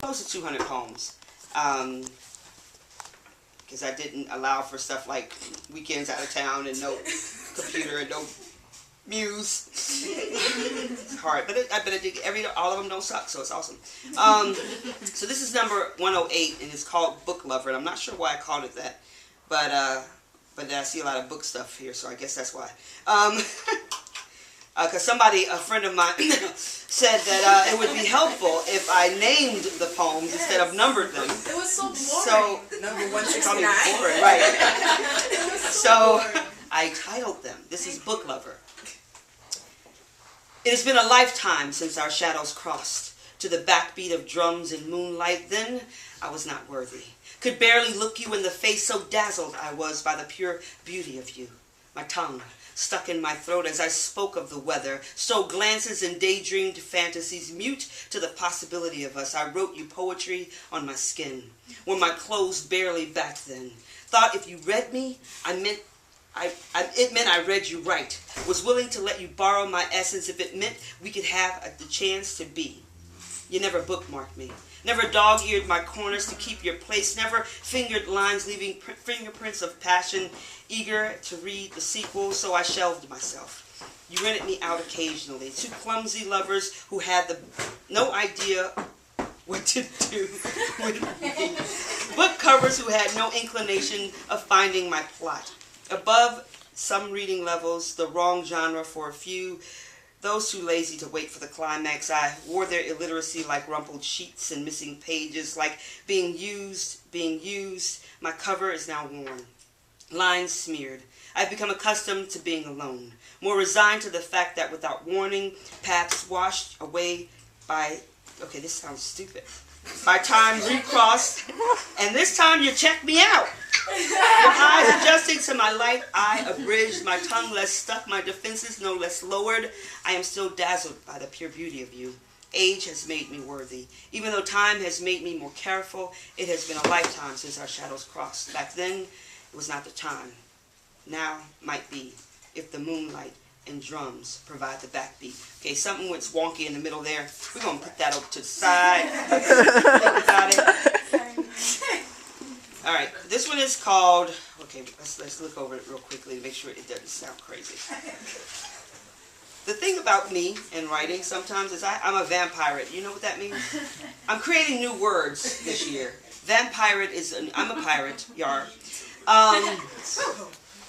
close to 200 poems. Because I didn't allow for stuff like weekends out of town and no computer and no muse. It's hard, but I did all of them don't suck, so it's awesome. So this is number 108, and it's called Book Lover, and I'm not sure why I called it that, but I see a lot of book stuff here, so I guess that's why. Because a friend of mine, said that it would be helpful if I named the poems instead of numbered them. It was so boring. So, number 169? 169. Right. It was so boring. I titled them. This is Book Lover. It has been a lifetime since our shadows crossed. To the backbeat of drums and moonlight, then I was not worthy. Could barely look you in the face, so dazzled I was by the pure beauty of you. My tongue stuck in my throat as I spoke of the weather, stole glances and daydreamed fantasies, mute to the possibility of us. I wrote you poetry on my skin, wore my clothes barely back then. Thought if you read me, it meant I read you right. Was willing to let you borrow my essence if it meant we could have the chance to be. You never bookmarked me. Never dog-eared my corners to keep your place. Never fingered lines leaving fingerprints of passion. Eager to read the sequel, so I shelved myself. You rented me out occasionally. Two clumsy lovers who had no idea what to do with me. Book covers who had no inclination of finding my plot. Above some reading levels, the wrong genre for a few. Those too lazy to wait for the climax. I wore their illiteracy like rumpled sheets and missing pages, like being used. My cover is now worn. Lines smeared. I've become accustomed to being alone, more resigned to the fact that without warning, paths washed away by, okay, this sounds stupid, by time recrossed, and this time you checked me out. Your eyes adjusting to my light eye abridged, my tongue less stuck, my defenses no less lowered. I am still dazzled by the pure beauty of you. Age has made me worthy. Even though time has made me more careful, it has been a lifetime since our shadows crossed. Back then, it was not the time. Now might be, if the moonlight and drums provide the backbeat. Okay, something went wonky in the middle there. We're going to put that up to the side. Think about it. All right, this one is called, okay, let's look over it real quickly to make sure it doesn't sound crazy. The thing about me and writing sometimes is I'm a vampire. You know what that means? I'm creating new words this year. Vampire is, I'm a pirate, yar.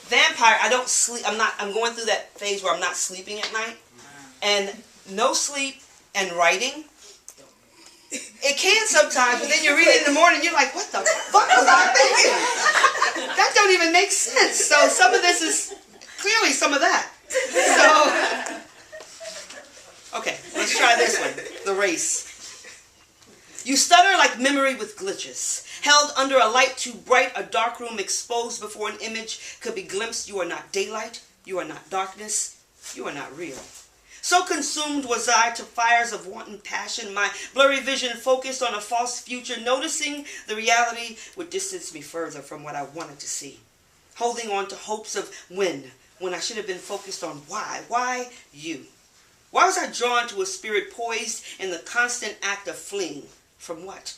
Vampire, I don't sleep, I'm going through that phase where I'm not sleeping at night. And no sleep and writing, it can sometimes, but then you read it in the morning, you're like, what the fuck was I thinking? That don't even make sense. So some of this is clearly some of that. So, okay, let's try this one. The race. You stutter like memory with glitches. Held under a light too bright, a dark room exposed before an image could be glimpsed. You are not daylight. You are not darkness. You are not real. So consumed was I to fires of wanton passion, my blurry vision focused on a false future, noticing the reality would distance me further from what I wanted to see. Holding on to hopes of when I should have been focused on why. Why you? Why was I drawn to a spirit poised in the constant act of fleeing? From what?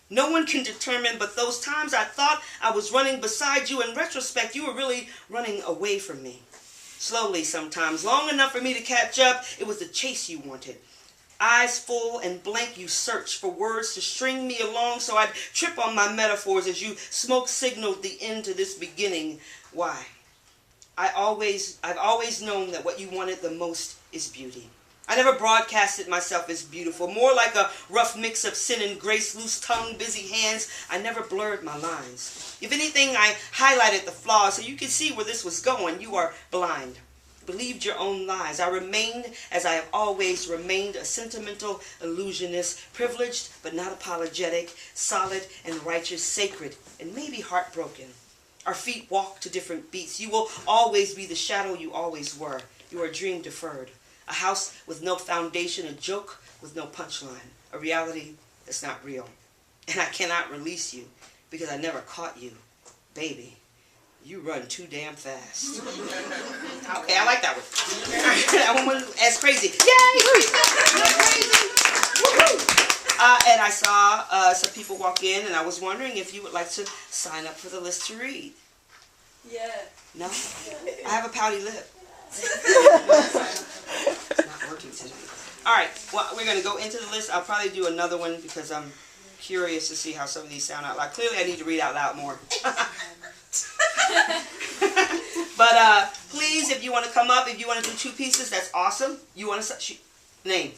No one can determine, but those times I thought I was running beside you, in retrospect, you were really running away from me. Slowly sometimes, long enough for me to catch up, it was the chase you wanted. Eyes full and blank, you searched for words to string me along so I'd trip on my metaphors as you smoke signaled the end to this beginning. Why? I've always known that what you wanted the most is beauty. I never broadcasted myself as beautiful, more like a rough mix of sin and grace, loose tongue, busy hands. I never blurred my lines. If anything, I highlighted the flaws so you could see where this was going. You are blind. Believed your own lies. I remained, as I have always remained, a sentimental illusionist, privileged but not apologetic, solid and righteous, sacred and maybe heartbroken. Our feet walk to different beats. You will always be the shadow you always were. You are a dream deferred. A house with no foundation, a joke with no punchline, a reality that's not real. And I cannot release you because I never caught you. Baby, you run too damn fast. Okay, I like that one. That one was as crazy. Yay! Crazy! Woohoo! And I saw some people walk in, and I was wondering if you would like to sign up for the list to read. Yeah. No? I have a pouty lip. It's not working today. All right, well, we're going to go into the list. I'll probably do another one because I'm curious to see how some of these sound out loud. Clearly, I need to read out loud more. But please, if you want to come up, if you want to do 2 pieces, that's awesome. You want to name?